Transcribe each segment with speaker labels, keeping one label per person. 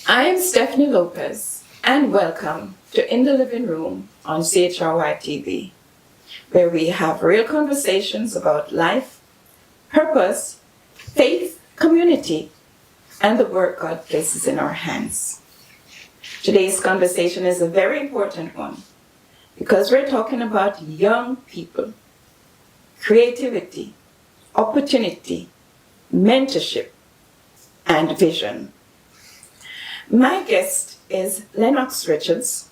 Speaker 1: I am Stephanie Lopez, and welcome to In the Living Room on CHRYTV, where we have real conversations about life, purpose, faith, community, and the work God places in our hands. Today's conversation is a very important one because we're talking about young people, creativity, opportunity, mentorship, and vision. My guest is Lennox Richards,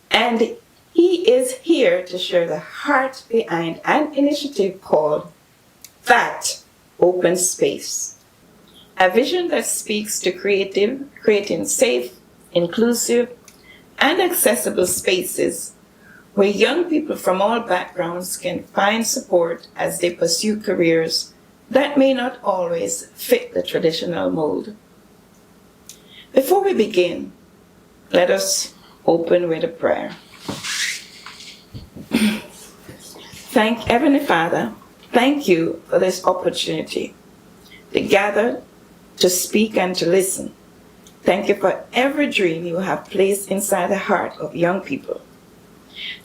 Speaker 1: and he is here to share the heart behind an initiative called That Open Space, a vision that speaks to creating safe, inclusive, and accessible spaces where young people from all backgrounds can find support as they pursue careers that may not always fit the traditional mold. Before we begin, let us open with a prayer. Heavenly Father, thank you for this opportunity to gather, to speak, and to listen. Thank you for every dream you have placed inside the heart of young people.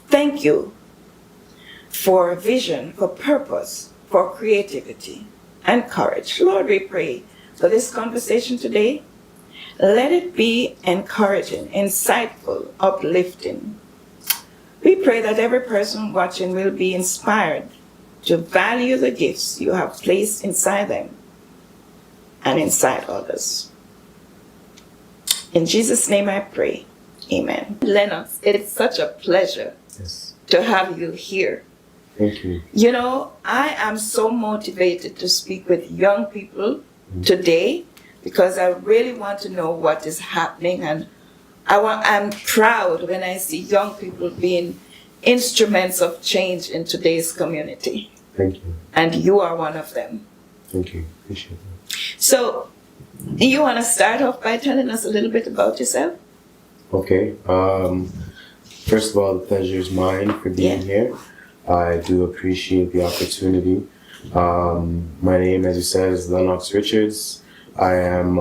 Speaker 1: Thank you for vision, for purpose, for creativity, and courage. Lord, we pray for this conversation today. Let it be encouraging, insightful, uplifting. We pray that every person watching will be inspired to value the gifts you have placed inside them and inside others. In Jesus' name I pray. Amen. Lennox, it is such a pleasure to have you here.
Speaker 2: Thank you.
Speaker 1: You know, I am so motivated to speak with young people today because I really want to know what is happening, and I'm proud when I see young people being instruments of change in today's community.
Speaker 2: Thank you.
Speaker 1: And you are one of them.
Speaker 2: Thank you. Appreciate that.
Speaker 1: So, do you want to start off by telling us a little bit about yourself?
Speaker 2: Okay. First of all, the pleasure is mine for being here. I do appreciate the opportunity. My name, as you said, is Lennox Richards. I am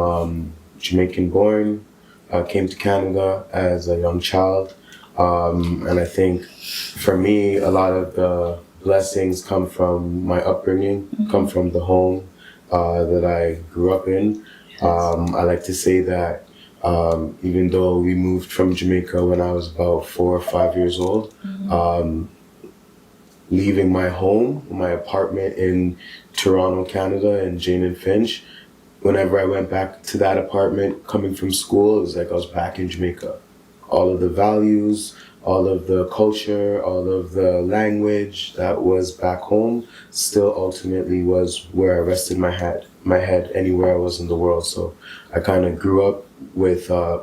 Speaker 2: Jamaican born. I came to Canada as a young child. And I think for me, a lot of the blessings come from my upbringing, come from the home that I grew up in. I like to say that even though we moved from Jamaica when I was about 4 or 5 years old, leaving my home, my apartment in Toronto, Canada, in Jane and Finch, whenever I went back to that apartment coming from school, it was like I was back in Jamaica. All of the values, all of the culture, all of the language that was back home still ultimately was where I rested my head anywhere I was in the world. So I kind of grew up with the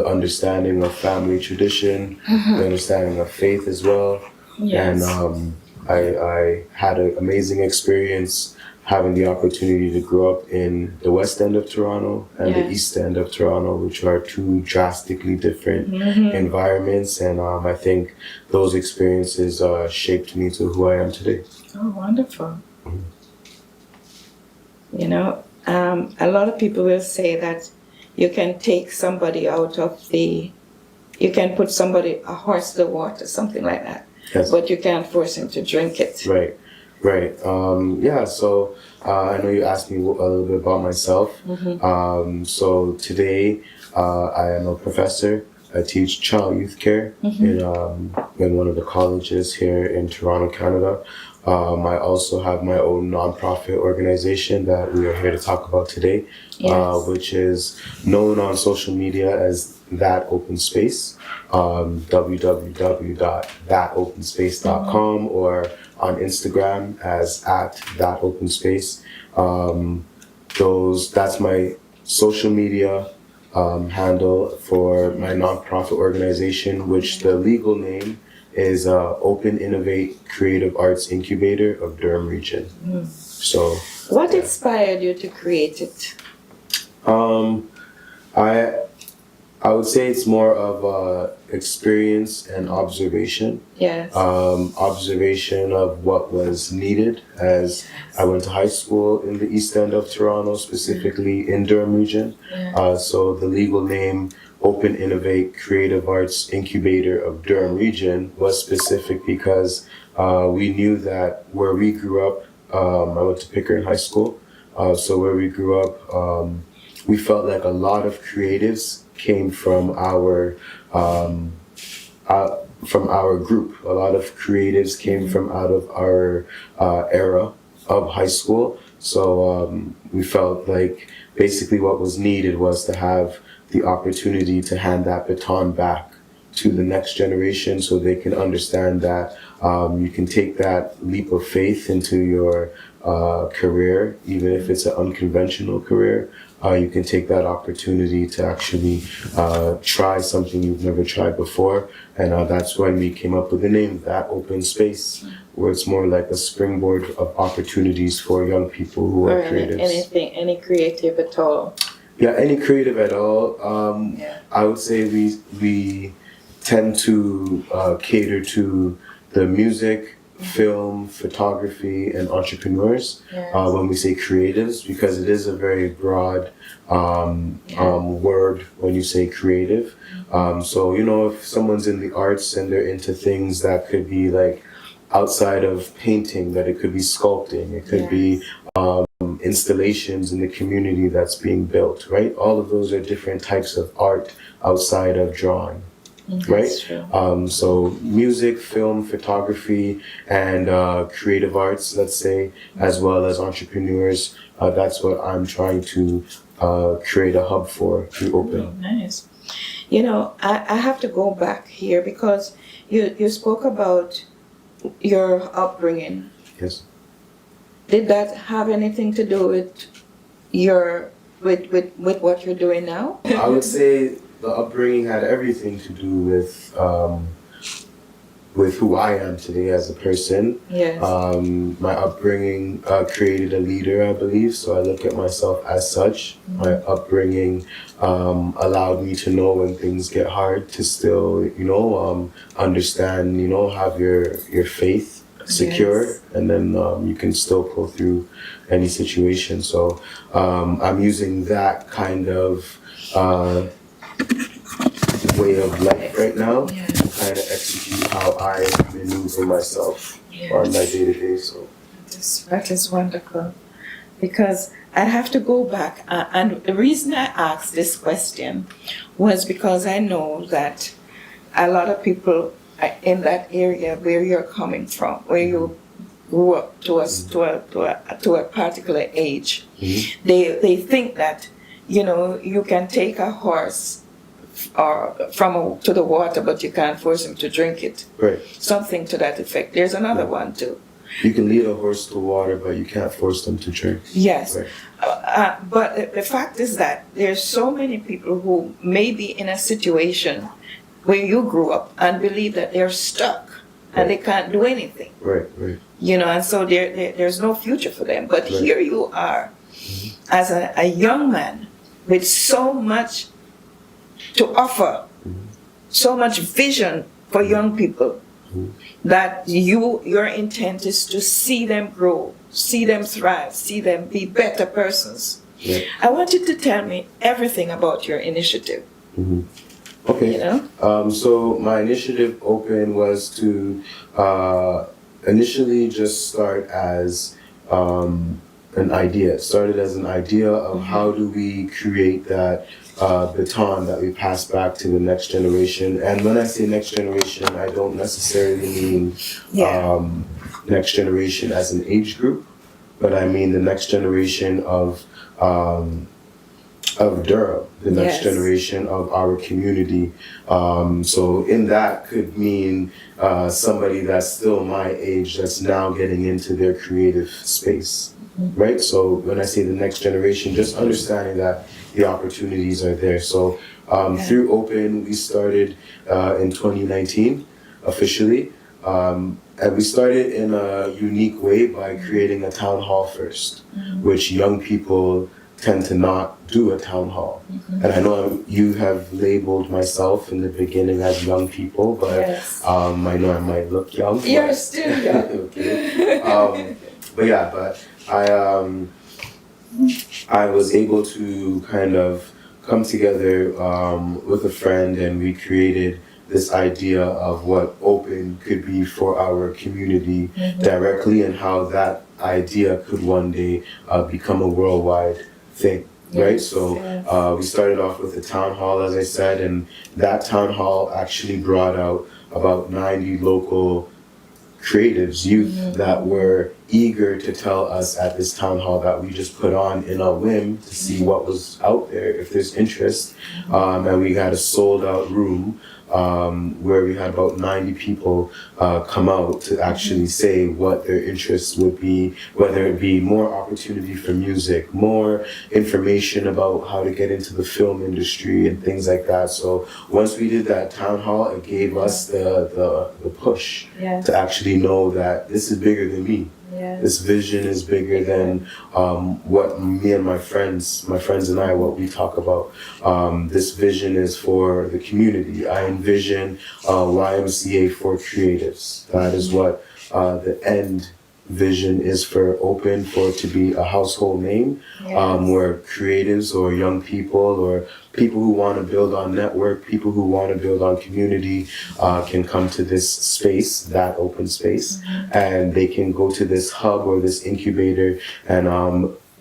Speaker 2: understanding of family tradition, the understanding of faith as well.
Speaker 1: Yes.
Speaker 2: And I had an amazing experience having the opportunity to grow up in the West End of Toronto and the East End of Toronto, which are two drastically different environments. And I think those experiences shaped me to who I am today.
Speaker 1: Oh, wonderful. You know, a lot of people will say that you can take somebody out of you can put a horse to the water, something like that.
Speaker 2: Yes.
Speaker 1: But you can't force him to drink it.
Speaker 2: Right. So I know you asked me a little bit about myself. So today I am a professor. I teach child youth care in one of the colleges here in Toronto, Canada. I also have my own nonprofit organization that we are here to talk about today, which is known on social media as That Open Space, www.thatopenspace.com, or on Instagram as @thatopenspace. That's my social media handle for my nonprofit organization, which the legal name is OPEN.innovate Creative Arts Incubator of Durham region. So,
Speaker 1: what inspired you to create it?
Speaker 2: I would say it's more of experience and observation.
Speaker 1: Yes.
Speaker 2: Observation of what was needed as I went to high school in the East End of Toronto, specifically in Durham region. So the legal name OPEN.innovate Creative Arts Incubator of Durham region was specific because we knew that where we grew up, I went to Pickering High School. So where we grew up, we felt like a lot of creatives came from our group. A lot of creatives came from out of our era of high school. So we felt like basically what was needed was to have the opportunity to hand that baton back to the next generation so they can understand that you can take that leap of faith into your career, even if it's an unconventional career. You can take that opportunity to actually try something you've never tried before. And that's when we came up with the name, That Open Space, where it's more like a springboard of opportunities for young people who are creatives.
Speaker 1: Any creative at all.
Speaker 2: Yeah, any creative at all. I would say we tend to cater to the music, film, photography, and entrepreneurs when we say creatives, because it is a very broad word when you say creative. So, you know, if someone's in the arts and they're into things that could be like outside of painting, that it could be sculpting, it could be installations in the community that's being built, right? All of those are different types of art outside of drawing. Right? So music, film, photography, and creative arts, let's say, as well as entrepreneurs. That's what I'm trying to create a hub for through Open.
Speaker 1: Nice. You know, I have to go back here because you spoke about your upbringing.
Speaker 2: Yes.
Speaker 1: Did that have anything to do with with what you're doing now?
Speaker 2: I would say the upbringing had everything to do with who I am today as a person.
Speaker 1: Yes.
Speaker 2: My upbringing created a leader, I believe, so I look at myself as such. My upbringing allowed me to know when things get hard to still, you know, understand, you know, have your faith secure, and then you can still pull through any situation. So I'm using that kind of way of life right now to kind of execute how I maneuver myself on my day-to-day. So
Speaker 1: that is wonderful, because I have to go back, and the reason I asked this question was because I know that a lot of people in that area where you're coming from, where you grew up to a particular age, they think that, you know, you can take a horse to the water, but you can't force him to drink it.
Speaker 2: Right.
Speaker 1: Something to that effect. There's another one too.
Speaker 2: You can lead a horse to water, but you can't force them to drink.
Speaker 1: Yes.
Speaker 2: Right.
Speaker 1: But the fact is that there's so many people who may be in a situation where you grew up and believe that they're stuck and they can't do anything.
Speaker 2: Right.
Speaker 1: You know, and so there's no future for them. But here you are, as a young man with so much to offer, so much vision for young people, that your intent is to see them grow, see them thrive, see them be better persons. I want you to tell me everything about your initiative.
Speaker 2: Okay.
Speaker 1: You know?
Speaker 2: So my initiative Open was to initially just start as an idea. It started as an idea of how do we create that baton that we pass back to the next generation. And when I say next generation, I don't necessarily mean next generation as an age group, but I mean the next generation of Durham, the next generation of our community. So in that could mean somebody that's still my age that's now getting into their creative space, right? So when I say the next generation, just understanding that the opportunities are there. So through Open, we started in 2019 officially. And we started in a unique way by creating a town hall first, which young people tend to not do a town hall. And I know you have labeled myself in the beginning as young people, but
Speaker 1: Yes.
Speaker 2: I know I might look young.
Speaker 1: You're still young.
Speaker 2: Okay. But I was able to kind of come together with a friend, and we created this idea of what Open could be for our community directly, and how that idea could one day become a worldwide thing. Right? So we started off with a town hall, as I said, and that town hall actually brought out about 90 local creatives, youth that were eager to tell us at this town hall that we just put on in a whim to see what was out there, if there's interest. And we had a sold out room where we had about 90 people come out to actually say what their interests would be, whether it be more opportunity for music, more information about how to get into the film industry and things like that. So once we did that town hall, it gave us the push to actually know that this is bigger than me. This vision is bigger than what me and my friends and I, what we talk about. This vision is for the community. I envision YMCA for creatives. That is what the end vision is for Open, for it to be a household name, where creatives or young people or people who want to build on network, people who want to build on community can come to this space, that open space, and they can go to this hub or this incubator and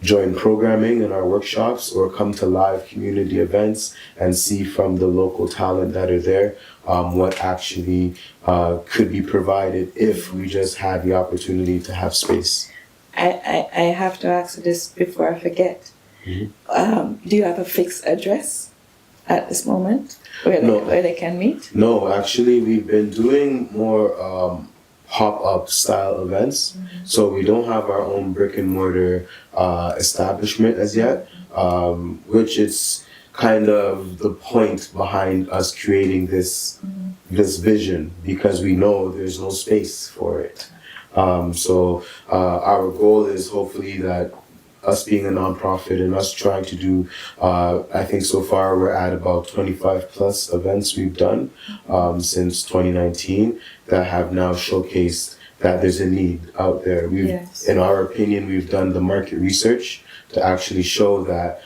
Speaker 2: join programming in our workshops, or come to live community events and see from the local talent that are there what actually could be provided if we just had the opportunity to have space.
Speaker 1: I have to ask this before I forget. Do you have a fixed address at this moment where they can meet?
Speaker 2: No, actually we've been doing more pop-up style events. So we don't have our own brick and mortar establishment as yet, which is kind of the point behind us creating this vision, because we know there's no space for it. So our goal is hopefully that us being a nonprofit and us trying to do, I think so far we're at about 25 plus events we've done since 2019 that have now showcased that there's a need out there. In our opinion, we've done the market research to actually show that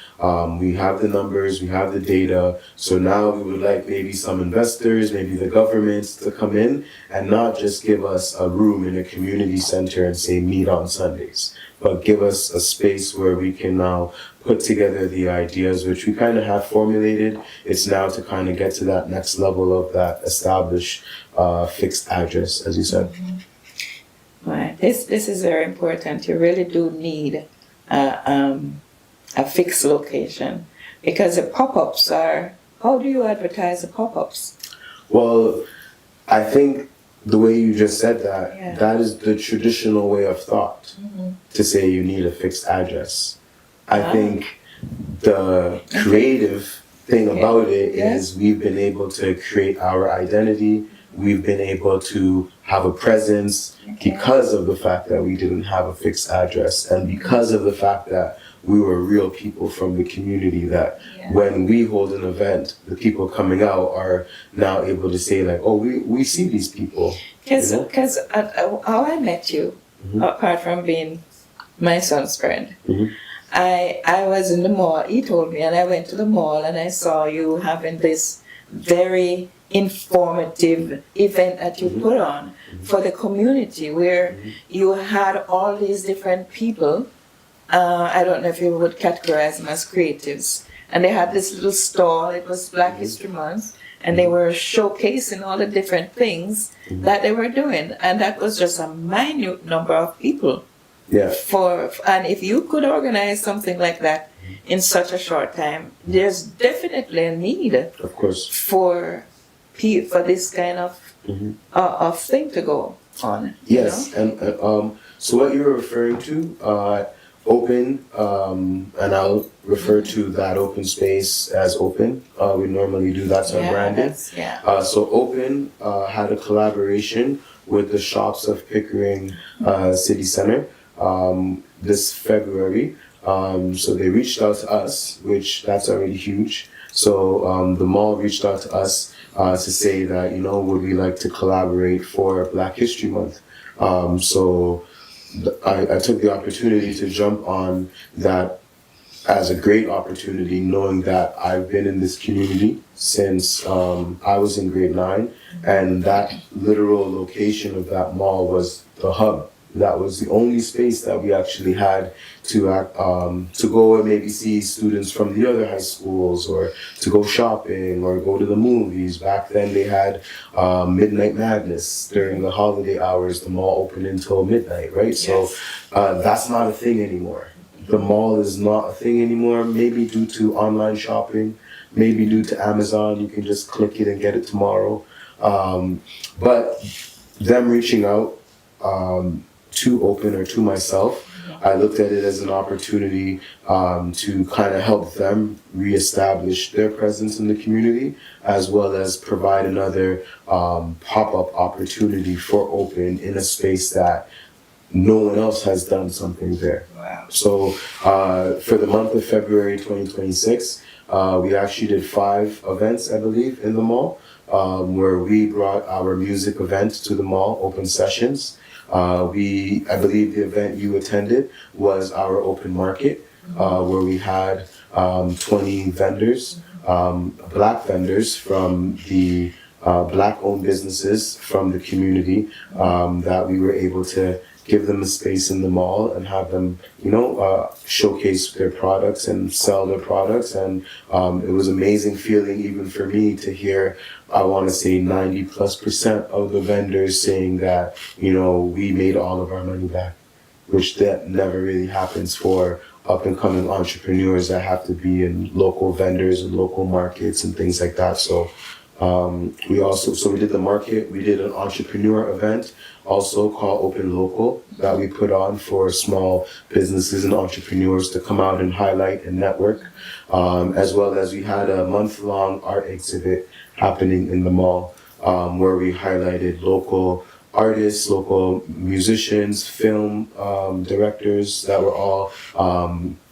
Speaker 2: we have the numbers, we have the data. So now we would like maybe some investors, maybe the governments to come in and not just give us a room in a community center and say meet on Sundays, but give us a space where we can now put together the ideas, which we kind of have formulated. It's now to kind of get to that next level of that established fixed address, as you said.
Speaker 1: Right. This is very important. You really do need a fixed location, because the pop-ups are, how do you advertise the pop-ups?
Speaker 2: Well, I think the way you just said that, that is the traditional way of thought, to say you need a fixed address. I think the creative thing about it is we've been able to create our identity. We've been able to have a presence because of the fact that we didn't have a fixed address, and because of the fact that we were real people from the community, that when we hold an event, the people coming out are now able to say like, oh, we see these people.
Speaker 1: Because how I met you, apart from being my son's friend, I was in the mall, he told me, and I went to the mall and I saw you having this very informative event that you put on for the community, where you had all these different people. I don't know if you would categorize them as creatives, and they had this little stall. It was Black History Month, and they were showcasing all the different things that they were doing, and that was just a minute number of people. And if you could organize something like that in such a short time, there's definitely a need,
Speaker 2: of course,
Speaker 1: for this kind of thing to go on.
Speaker 2: Yes, and so what you're referring to, Open, and I'll refer to that open space as Open. We normally do, that's our branding. So Open had a collaboration with the Shops of Pickering City Center this February. So they reached out to us, which that's already huge. So the mall reached out to us to say that, would we like to collaborate for Black History Month? So I took the opportunity to jump on that as a great opportunity, knowing that I've been in this community since I was in grade 9, and that literal location of that mall was the hub. That was the only space that we actually had to go and maybe see students from the other high schools, or to go shopping or go to the movies. Back then they had Midnight Madness during the holiday hours. The mall opened until midnight, right? Yes. So that's not a thing anymore. The mall is not a thing anymore, maybe due to online shopping, maybe due to Amazon. You can just click it and get it tomorrow. But them reaching out to Open, or to myself, I looked at it as an opportunity to kind of help them reestablish their presence in the community, as well as provide another pop-up opportunity for Open in a space that no one else has done something there. Wow. So for the month of February 2026, we actually did 5 events, I believe, in the mall, where we brought our music event to the mall, Open Sessions. I believe the event you attended was our open market, where we had 20 vendors, Black vendors from the Black-owned businesses from the community, that we were able to give them a space in the mall and have them, showcase their products and sell their products. And it was amazing feeling, even for me, to hear, I want to say 90+% of the vendors saying that, we made all of our money back, which that never really happens for up and coming entrepreneurs that have to be in local vendors and local markets and things like that. So we did the market, we did an entrepreneur event also called Open Local, that we put on for small businesses and entrepreneurs to come out and highlight and network, as well as we had a month-long art exhibit happening in the mall, where we highlighted local artists, local musicians, film directors that were all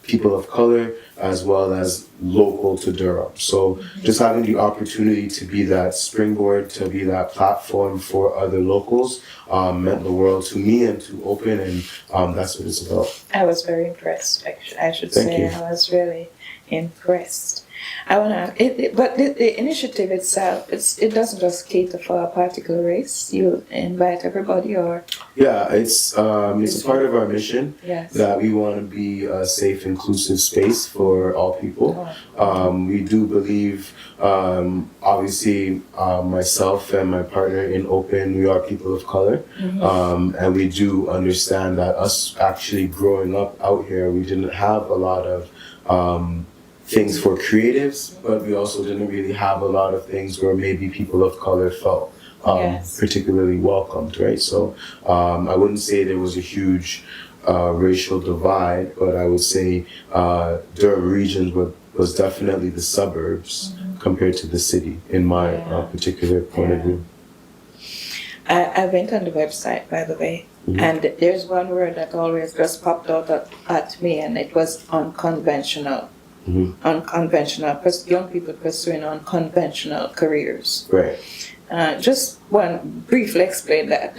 Speaker 2: people of color, as well as local to Durham. So just having the opportunity to be that springboard, to be that platform for other locals, meant the world to me and to Open, and that's what it's about.
Speaker 1: I was very impressed, I should
Speaker 2: Thank
Speaker 1: say.
Speaker 2: you.
Speaker 1: I was really impressed. I want to, but the initiative itself, it doesn't just cater for a particular race. You invite everybody, or?
Speaker 2: Yeah, it's a part of our mission.
Speaker 1: Yes.
Speaker 2: That we want to be a safe, inclusive space for all people. We do believe, obviously, myself and my partner in Open, we are people of color, and we do understand that us actually growing up out here, we didn't have a lot of things for creatives, but we also didn't really have a lot of things where maybe people of color felt particularly welcomed, right? So I wouldn't say there was a huge racial divide, but I would say Durham region was definitely the suburbs compared to the city, in my particular point of view.
Speaker 1: I went on the website, by the way, and there's one word that always just popped out at me, and it was unconventional. Unconventional, young people pursuing unconventional careers.
Speaker 2: Right.
Speaker 1: Just one briefly explain that.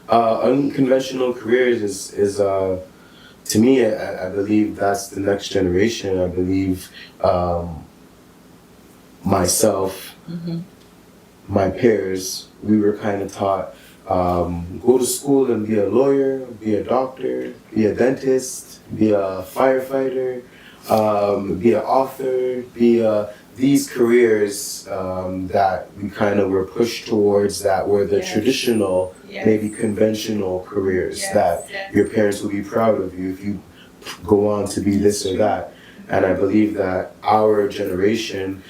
Speaker 2: Unconventional careers is to me, I believe that's the next generation. I believe myself, my peers, we were kind of taught, go to school and be a lawyer, be a doctor, be a dentist, be a firefighter, be an author, be these careers that we kind of were pushed towards, that were the traditional, maybe conventional careers that your parents will be proud of you if you go on to be this or that. And I believe that our generation,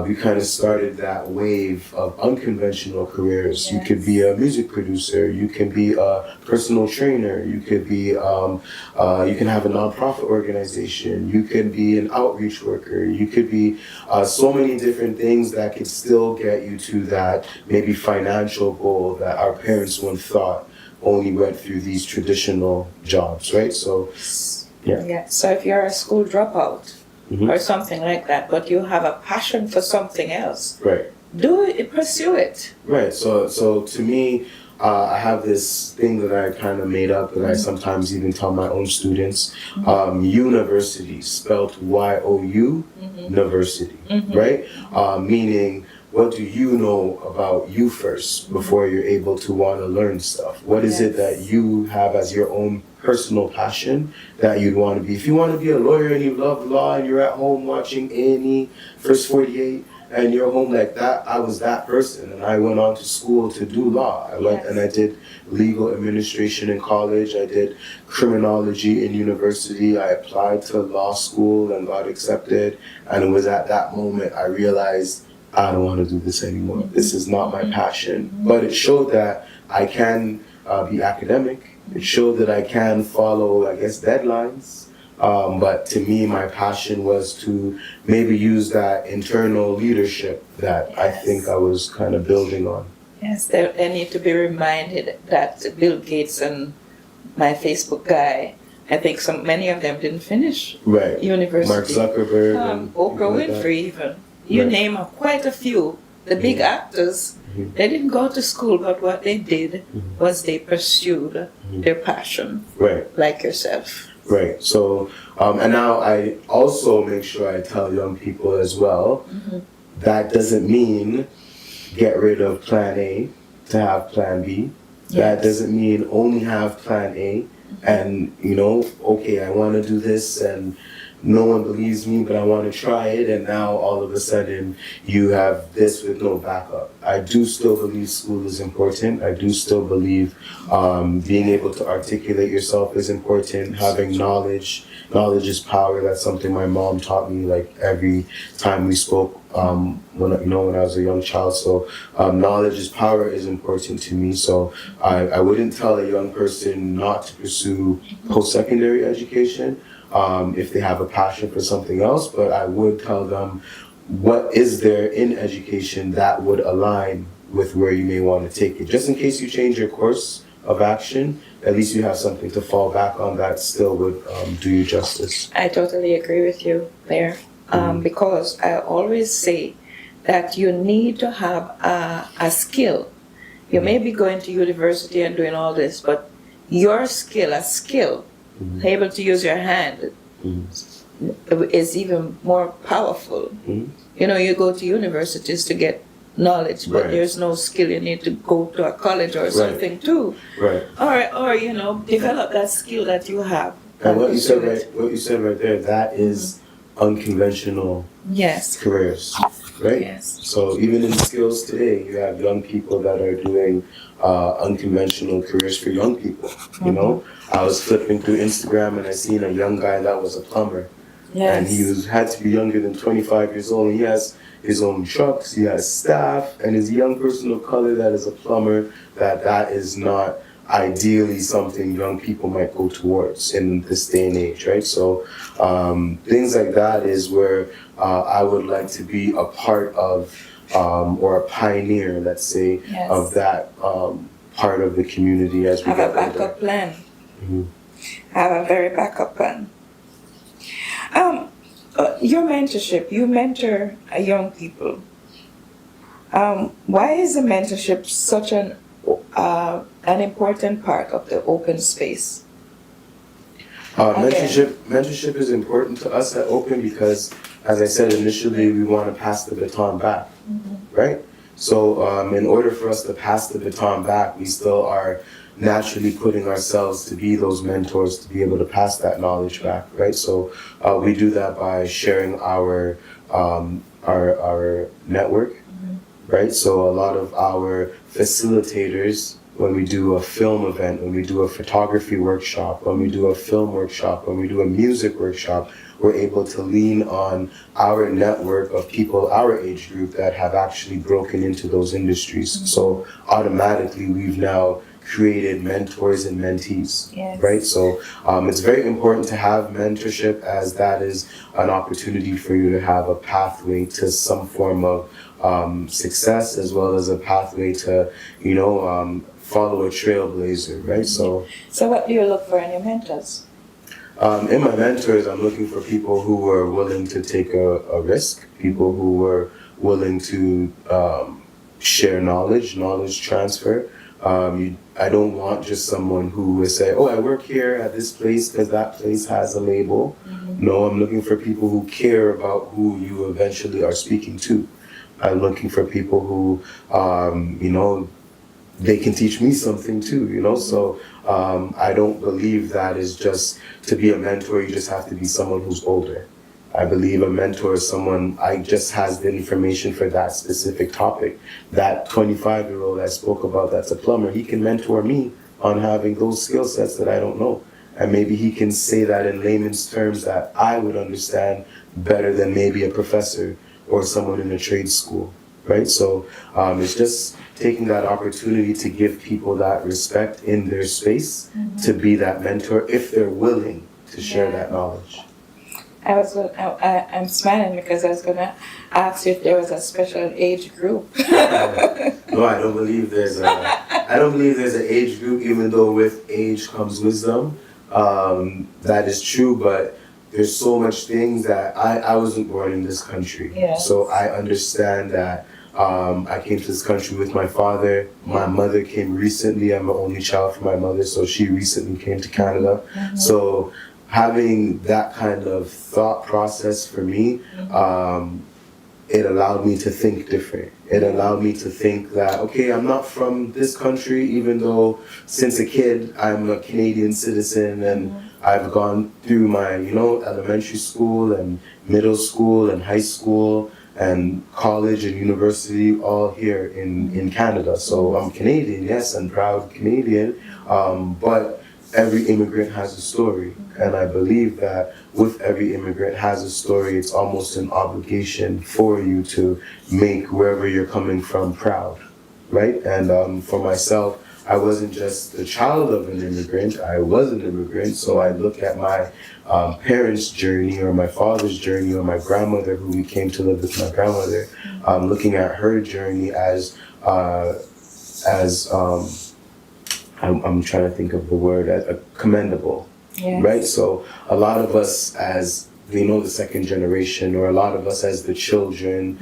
Speaker 2: we kind of started that wave of unconventional careers. You could be a music producer, you can be a personal trainer, you could be, you can have a nonprofit organization, you can be an outreach worker, you could be so many different things that could still get you to that maybe financial goal that our parents once thought only went through these traditional jobs, right? So
Speaker 1: Yeah. So if you're a school dropout or something like that, but you have a passion for something else,
Speaker 2: Right.
Speaker 1: Pursue it.
Speaker 2: Right. So to me, I have this thing that I kind of made up that I sometimes even tell my own students. University, spelled Y-O-U, university, right? Meaning, what do you know about you first before you're able to want to learn stuff? What is it that you have as your own personal passion that you'd want to be? If you want to be a lawyer and you love law and you're at home watching A&E, First 48, and you're home like that, I was that person, and I went on to school to do law. I went and I did legal administration in college. I did criminology in university. I applied to law school and got accepted. And it was at that moment I realized I don't want to do this anymore. This is not my passion. But it showed that I can be academic. It showed that I can follow, I guess, deadlines. But to me, my passion was to maybe use that internal leadership that I think I was kind of building on.
Speaker 1: Yes, they need to be reminded that Bill Gates and my Facebook guy, I think many of them didn't finish university.
Speaker 2: Mark Zuckerberg and
Speaker 1: Oprah Winfrey even. You name quite a few. The big actors, they didn't go to school, but what they did was they pursued their passion, like yourself.
Speaker 2: Right. So, and now I also make sure I tell young people as well, that doesn't mean get rid of plan A to have plan B. That doesn't mean only have plan A and, okay, I want to do this and no one believes me, but I want to try it, and now all of a sudden you have this with no backup. I do still believe school is important. I do still believe being able to articulate yourself is important. Having knowledge is power. That's something my mom taught me like every time we spoke when I was a young child. So knowledge is power is important to me. So I wouldn't tell a young person not to pursue post-secondary education. If they have a passion for something else, but I would tell them what is there in education that would align with where you may want to take it. Just in case you change your course of action, at least you have something to fall back on that still would do you justice.
Speaker 1: I totally agree with you there, because I always say that you need to have a skill. You may be going to university and doing all this, but your skill, able to use your hand, is even more powerful. You go to universities to get knowledge, but there's no skill. You need to go to a college or something too. Or develop that skill that you have.
Speaker 2: And what you said right there, that is unconventional careers, right?
Speaker 1: Yes.
Speaker 2: So even in skills today, you have young people that are doing unconventional careers for young people. I was flipping through Instagram and I seen a young guy that was a plumber. And he had to be younger than 25 years old. And he has his own trucks, he has staff, and as a young person of color that is a plumber, that is not ideally something young people might go towards in this day and age, right? So things like that is where I would like to be a part of, or a pioneer, let's say, of that part of the community as we
Speaker 1: have
Speaker 2: get
Speaker 1: a backup plan.
Speaker 2: Have
Speaker 1: a very backup plan. Your mentorship, you mentor young people. Why is the mentorship such an important part of the open space?
Speaker 2: Mentorship is important to us at Open because, as I said initially, we want to pass the baton back, right? So in order for us to pass the baton back, we still are naturally putting ourselves to be those mentors, to be able to pass that knowledge back, right? So we do that by sharing our network, right? So a lot of our facilitators, when we do a film event, when we do a photography workshop, when we do a film workshop, when we do a music workshop, we're able to lean on our network of people, our age group, that have actually broken into those industries. So automatically we've now created mentors and mentees, right? So it's very important to have mentorship, as that is an opportunity for you to have a pathway to some form of success, as well as a pathway to, follow a trailblazer, right? So
Speaker 1: what do you look for in your mentors?
Speaker 2: In my mentors, I'm looking for people who were willing to take a risk, people who were willing to share knowledge transfer. I don't want just someone who will say, oh, I work here at this place because that place has a label. No, I'm looking for people who care about who you eventually are speaking to. I'm looking for people who, they can teach me something too, So I don't believe that is just to be a mentor, you just have to be someone who's older. I believe a mentor is someone just has the information for that specific topic. That 25-year-old I spoke about that's a plumber, he can mentor me on having those skill sets that I don't know. And maybe he can say that in layman's terms that I would understand better than maybe a professor or someone in a trade school, right? So it's just taking that opportunity to give people that respect in their space, to be that mentor if they're willing to share that knowledge.
Speaker 1: I'm smiling because I was gonna ask you if there was a special age group.
Speaker 2: No, I don't believe there's an age group, even though with age comes wisdom. That is true, but there's so much things that I wasn't born in this country.
Speaker 1: Yes.
Speaker 2: So I understand that I came to this country with my father. My mother came recently. I'm the only child from my mother, so she recently came to Canada. So having that kind of thought process for me, it allowed me to think different. It allowed me to think that, okay, I'm not from this country, even though since a kid I'm a Canadian citizen and I've gone through my, elementary school and middle school and high school and college and university all here in Canada. So I'm Canadian, yes, and proud Canadian, but every immigrant has a story. And I believe that with every immigrant has a story, it's almost an obligation for you to make wherever you're coming from proud, right? And for myself, I wasn't just the child of an immigrant, I was an immigrant, so I look at my parents' journey or my father's journey or my grandmother who we came to live with my grandmother, looking at her journey as I'm trying to think of the word, commendable, right? So a lot of us as, the second generation, or a lot of us as the children,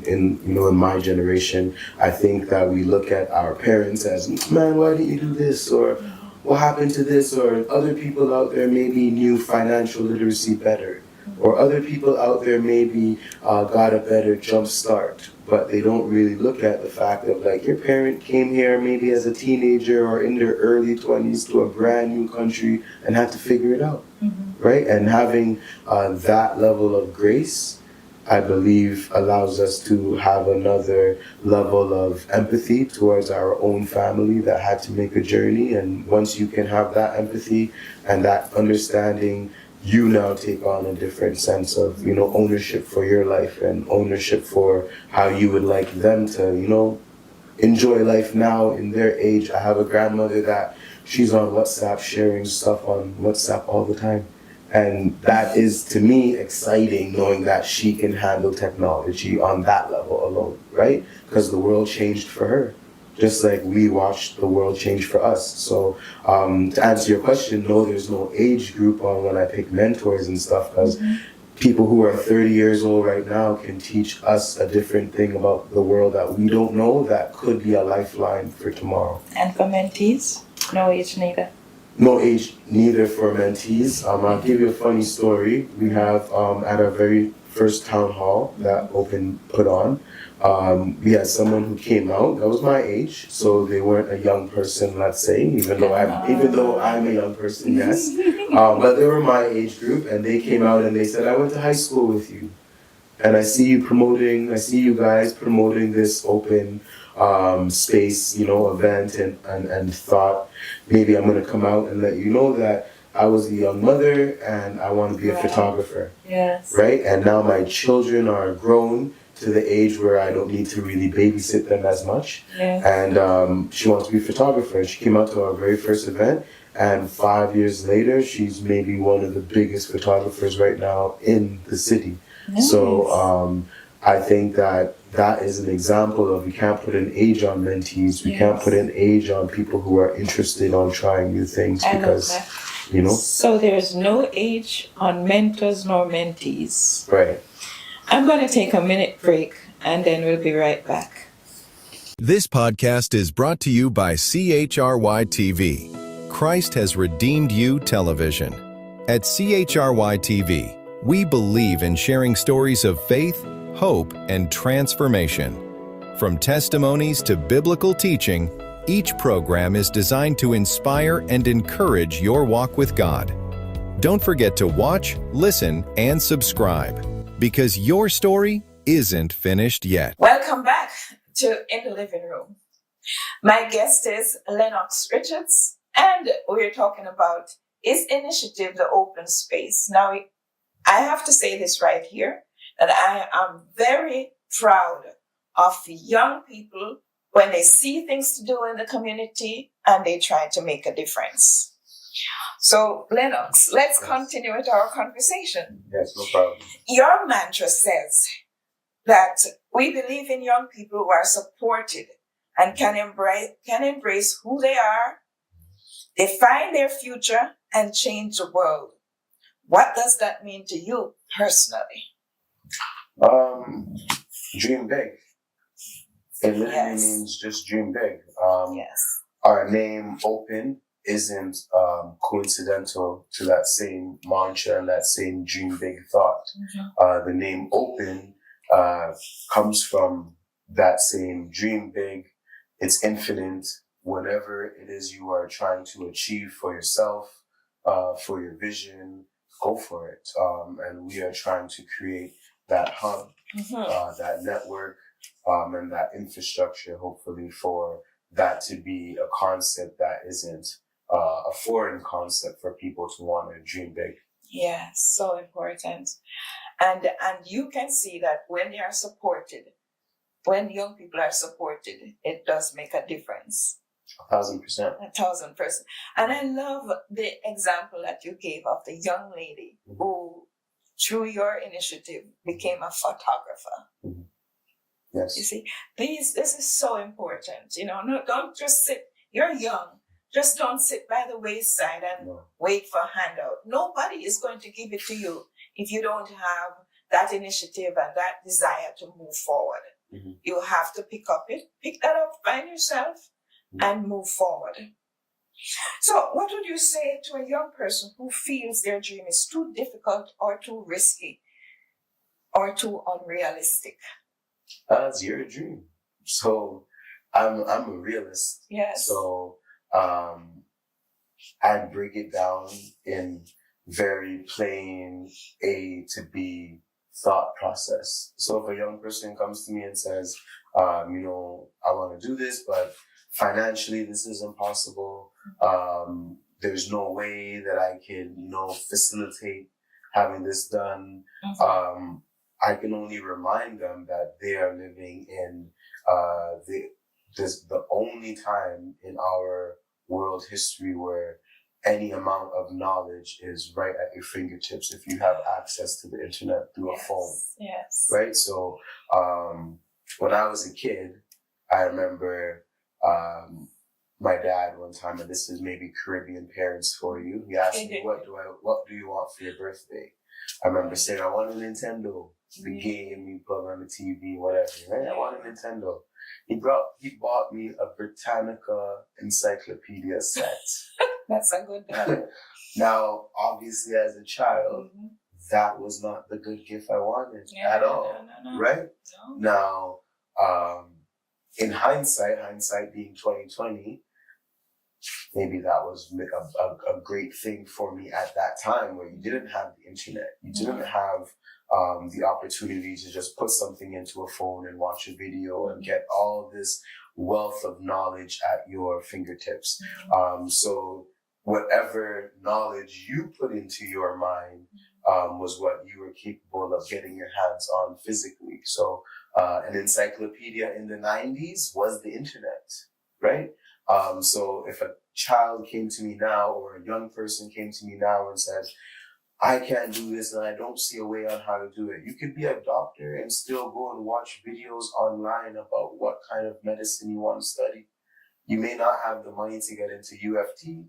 Speaker 2: in my generation, I think that we look at our parents as, man, why didn't you do this? Or what happened to this? Or other people out there maybe knew financial literacy better. Or other people out there maybe got a better jump start. But they don't really look at the fact of your parent came here maybe as a teenager or in their early 20s to a brand new country and had to figure it out, right? And having that level of grace, I believe, allows us to have another level of empathy towards our own family that had to make a journey. And once you can have that empathy and that understanding, you now take on a different sense of, ownership for your life and ownership for how you would like them to, enjoy life now in their age. I have a grandmother that she's on WhatsApp sharing stuff on WhatsApp all the time. And that is, to me, exciting, knowing that she can handle technology on that level alone, right? Because the world changed for her, just like we watched the world change for us. So to answer your question, no, there's no age group on when I pick mentors and stuff, because people who are 30 years old right now can teach us a different thing about the world that we don't know that could be a lifeline for tomorrow.
Speaker 1: And for mentees, no age neither.
Speaker 2: No age neither for mentees. I'll give you a funny story. We have at our very first town hall that Open put on, we had someone who came out that was my age, so they weren't a young person, let's say, even though I'm a young person, yes. But they were my age group, and they came out and they said, I went to high school with you, and I see you guys promoting this open space, event, and thought maybe I'm gonna come out and let you know that I was a young mother and I want to be a photographer.
Speaker 1: Yes.
Speaker 2: Right? And now my children are grown to the age where I don't need to really babysit them as much.
Speaker 1: Yes.
Speaker 2: And she wants to be a photographer. She came out to our very first event, and 5 years later, she's maybe one of the biggest photographers right now in the city. Nice. So I think that is an example of, we can't put an age on mentees. We can't put an age on people who are interested on trying new things, because you know?
Speaker 1: So there's no age on mentors nor mentees.
Speaker 2: Right.
Speaker 1: I'm going to take a minute break and then we'll be right back.
Speaker 3: This podcast is brought to you by CHRYTV. Christ has redeemed you television. At CHRYTV, we believe in sharing stories of faith, hope, and transformation. From testimonies to biblical teaching, each program is designed to inspire and encourage your walk with God. Don't forget to watch, listen, and subscribe, because your story isn't finished yet.
Speaker 1: Welcome back to In the Living Room. My guest is Lennox Richards, and we're talking about his initiative, the Open Space. Now, I have to say this right here, that I am very proud of young people when they see things to do in the community and they try to make a difference. So, Lennox, let's continue with our conversation.
Speaker 2: Yes, no problem.
Speaker 1: Your mantra says that we believe in young people who are supported and can embrace who they are, define their future, and change the world. What does that mean to you personally?
Speaker 2: Dream big. It literally
Speaker 1: Yes.
Speaker 2: means just dream big.
Speaker 1: Yes.
Speaker 2: Our name, Open, isn't coincidental to that same mantra and that same dream big thought. The name Open comes from that same dream big. It's infinite. Whatever it is you are trying to achieve for yourself, for your vision, go for it. And we are trying to create that hub, that network, and that infrastructure, hopefully, for that to be a concept that isn't a foreign concept for people to want to dream big.
Speaker 1: Yes, so important. And you can see that when they are supported, when young people are supported, it does make a difference.
Speaker 2: 1,000%.
Speaker 1: 1,000%. And I love the example that you gave of the young lady who, through your initiative, became a photographer.
Speaker 2: Yes.
Speaker 1: You see, this is so important. No, don't just sit. You're young. Just don't sit by the wayside and wait for a handout. Nobody is going to give it to you if you don't have that initiative and that desire to move forward. You have to pick that up, find yourself, and move forward. So what would you say to a young person who feels their dream is too difficult or too risky or too unrealistic?
Speaker 2: It's your dream. So I'm a realist.
Speaker 1: Yes.
Speaker 2: So I break it down in very plain A to B thought process. So if a young person comes to me and says, I want to do this, but financially this is impossible. There's no way that I can, facilitate having this done. I can only remind them that they are living in the only time in our world history where any amount of knowledge is right at your fingertips if you have access to the internet through a phone.
Speaker 1: Yes.
Speaker 2: Right? So when I was a kid, I remember my dad one time, and this is maybe Caribbean parents for you, he asked me, what do you want for your birthday? I remember saying, I want a Nintendo, the game you put on the TV, whatever, right? I want a Nintendo. He bought me a Britannica encyclopedia set.
Speaker 1: That's a good one.
Speaker 2: Now, obviously, as a child, that was not the good gift I wanted at all, right? No. Now, in hindsight being 2020, maybe that was a great thing for me at that time where you didn't have the internet. You didn't have the opportunity to just put something into a phone and watch a video and get all this wealth of knowledge at your fingertips. So whatever knowledge you put into your mind was what you were capable of getting your hands on physically. So an encyclopedia in the 90s was the internet, right? So if a child came to me now or a young person came to me now and says, I can't do this and I don't see a way on how to do it. You could be a doctor and still go and watch videos online about what kind of medicine you want to study. You may not have the money to get into UFT,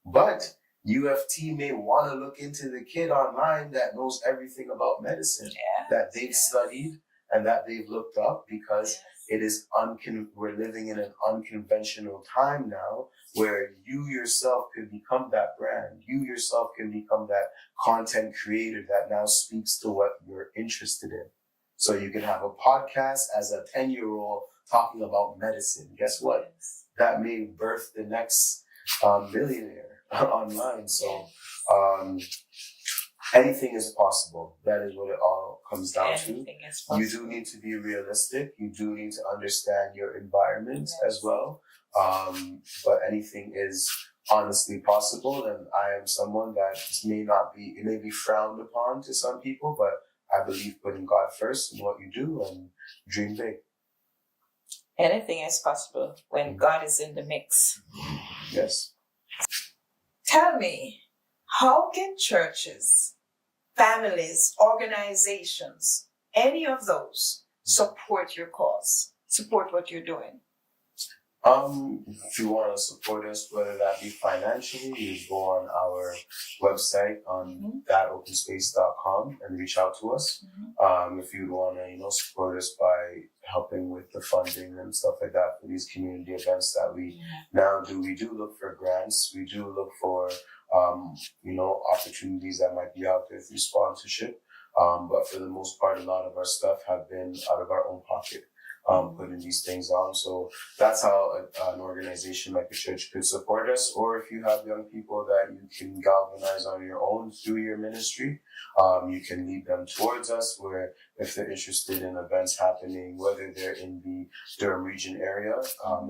Speaker 2: but UFT may want to look into the kid online that knows everything about medicine, that they've studied and that they've looked up, because it is we're living in an unconventional time now where you yourself could become that brand. You yourself can become that content creator that now speaks to what you're interested in. So you can have a podcast as a 10-year-old talking about medicine. Guess what? That may birth the next millionaire online. So anything is possible. That is what it all comes down to. You do need to be realistic. You do need to understand your environment as well. But anything is honestly possible. And I am someone that it may be frowned upon to some people, but I believe putting God first in what you do and dream big.
Speaker 1: Anything is possible when God is in the mix.
Speaker 2: Yes.
Speaker 1: Tell me, how can churches, families, organizations, any of those support your cause, support what you're doing?
Speaker 2: If you want to support us, whether that be financially, you go on our website on thatopenspace.com and reach out to us. If you want to, support us by helping with the funding and stuff like that for these community events that we now do. We do look for grants. We do look for, opportunities that might be out there through sponsorship. But for the most part, a lot of our stuff have been out of our own pocket. Putting these things on. So that's how an organization like a church could support us. Or if you have young people that you can galvanize on your own through your ministry, you can lead them towards us, where if they're interested in events happening, whether they're in the Durham region area,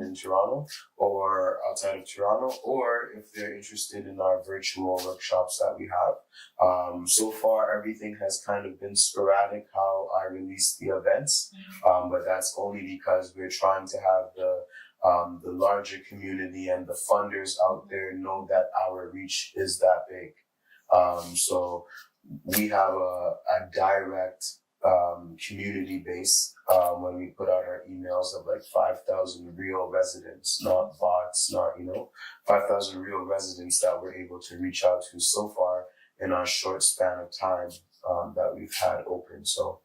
Speaker 2: in Toronto or outside of Toronto, or if they're interested in our virtual workshops that we have. So far, everything has kind of been sporadic how I release the events, but that's only because we're trying to have the larger community and the funders out there know that our reach is that big. So we have a direct community base when we put out our emails of like 5,000 real residents, not bots, not 5,000 real residents that we're able to reach out to so far in our short span of time that we've had open. So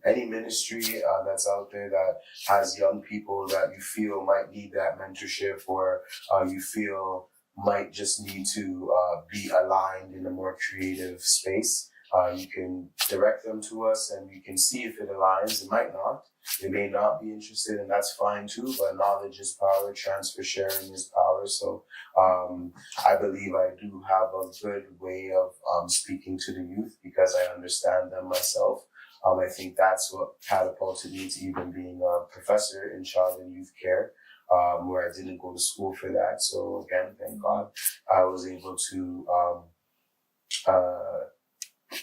Speaker 2: any ministry that's out there that has young people that you feel might need that mentorship, or you feel might just need to be aligned in a more creative space, you can direct them to us and we can see if it aligns. It might not. They may not be interested, and that's fine too, but knowledge is power, transfer sharing is power. So I believe I do have a good way of speaking to the youth because I understand them myself. I think that's what catapulted me to even being a professor in child and youth care, where I didn't go to school for that. So again, thank God, I was able to,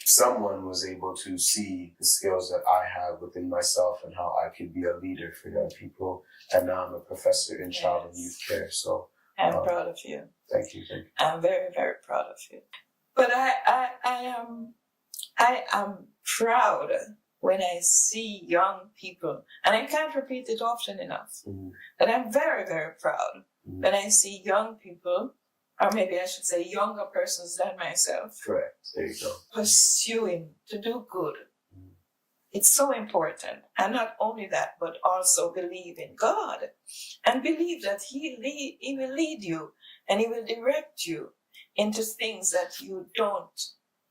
Speaker 2: someone was able to see the skills that I have within myself and how I could be a leader for young people. And now I'm a professor in child and youth care. So
Speaker 1: I'm proud of you.
Speaker 2: Thank you.
Speaker 1: I'm very, very proud of you. But I am proud when I see young people, and I can't repeat it often enough, but I'm very, very proud when I see young people, or maybe I should say younger persons than myself.
Speaker 2: Correct. There you go.
Speaker 1: Pursuing to do good. It's so important. And not only that, but also believe in God and believe that He will lead you and He will direct you into things that you don't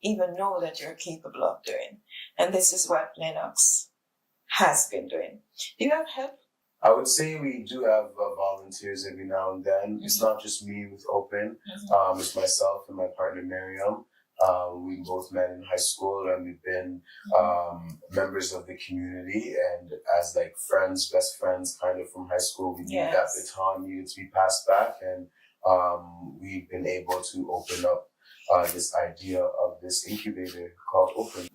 Speaker 1: even know that you're capable of doing. And this is what Lennox has been doing. Do you have help?
Speaker 2: I would say we do have volunteers every now and then. It's not just me with Open. It's myself and my partner Miriam. We both met in high school and we've been members of the community, and as like friends, best friends kind of from high school, we need that baton needed to be passed back, and we've been able to open up this idea of this incubator called Open.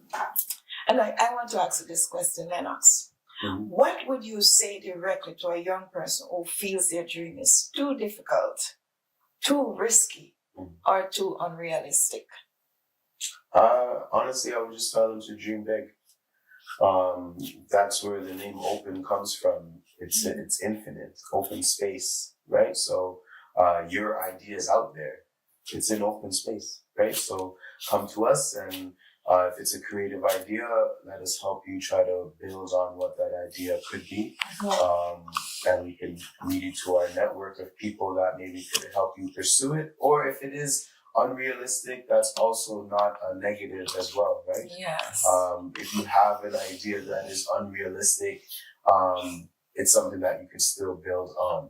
Speaker 1: And I want to ask you this question, Lennox. What would you say directly to a young person who feels their dream is too difficult, too risky, or too unrealistic?
Speaker 2: Honestly, I would just tell them to dream big. That's where the name Open comes from. It's infinite, open space, right? So your idea is out there. it's an open space, right? So come to us, and if it's a creative idea, let us help you try to build on what that idea could be. And we can lead you to our network of people that maybe could help you pursue it. Or if it is unrealistic, that's also not a negative as well, right?
Speaker 1: Yes.
Speaker 2: If you have an idea that is unrealistic, it's something that you can still build on,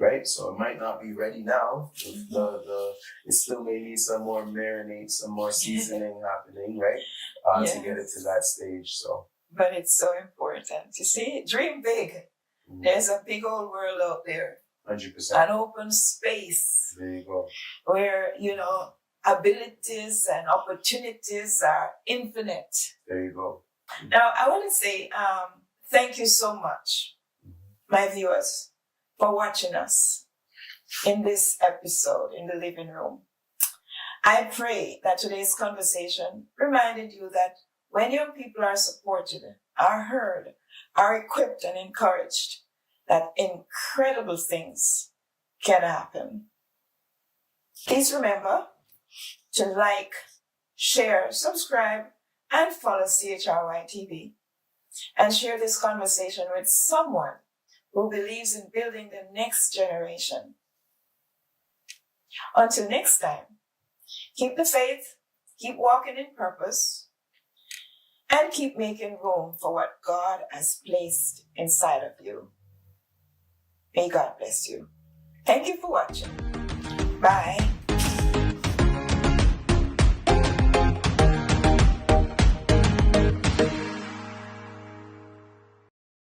Speaker 2: right? So it might not be ready now. It still may need some more marinade, some more seasoning happening, right? To get it to that stage. So,
Speaker 1: but it's so important. You see, dream big. There's a big old world out there.
Speaker 2: 100%.
Speaker 1: An open space.
Speaker 2: There you go.
Speaker 1: Where, abilities and opportunities are infinite.
Speaker 2: There you go.
Speaker 1: Now, I want to say thank you so much, my viewers, for watching us in this episode in the living room. I pray that today's conversation reminded you that when young people are supported, are heard, are equipped and encouraged, that incredible things can happen. Please remember to like, share, subscribe, and follow CHRYTV. And share this conversation with someone who believes in building the next generation. Until next time, keep the faith, keep walking in purpose, and keep making room for what God has placed inside of you. May God bless you. Thank you for watching. Bye.